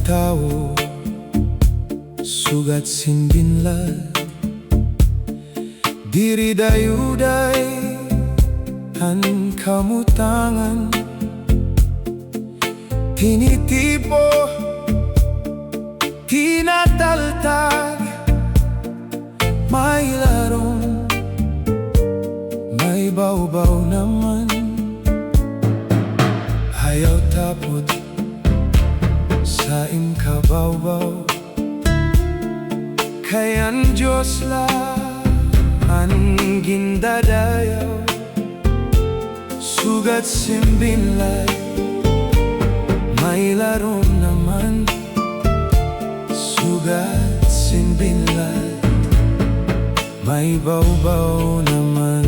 tao sugat sin binlad, diri dayuday han kamutangan, tinitipo, tinataltag, may larong, may bawbaw naman. Ayaw tapot sa imkabawbaw, kayan Diyos la ang gindadayaw, sugat simbinlad, may larong naman. Sugat simbinlad, may bawbaw naman.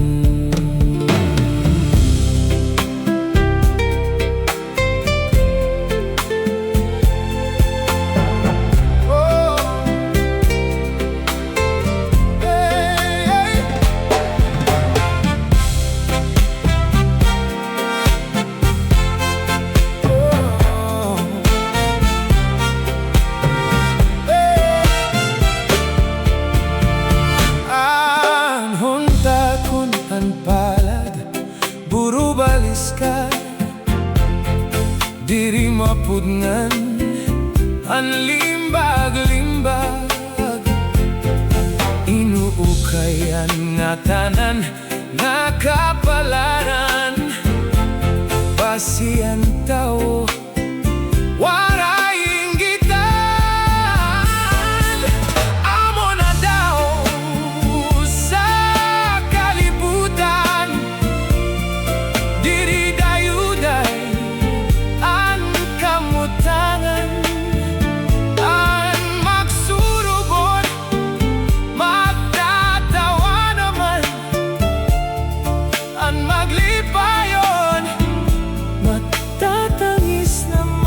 Palad, buru balis ka, diri mapudngan, ang limbag-limbag, inuukayan nga tanan, nga kapalaran, pasiyan tao, waray inggitan, amo na daw sa kalibutan, diri dayuday ang kamutangan, ang magsurugot, magtatawa naman, ang maglipayon, matatangis naman.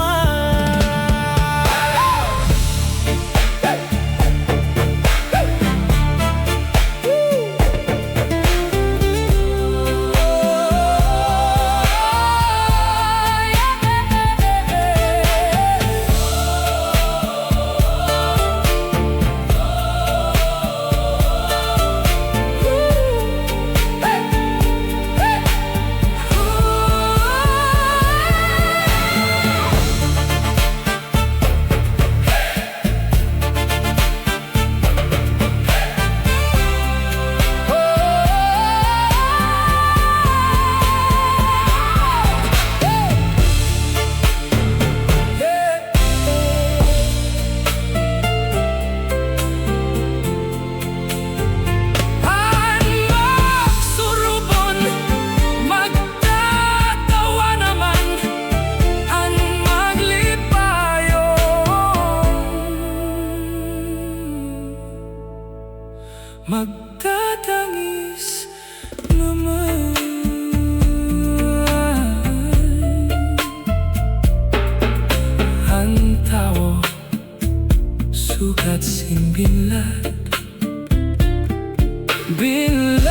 Magtatangis naman. Ang tao sugat sin binlad, binlad.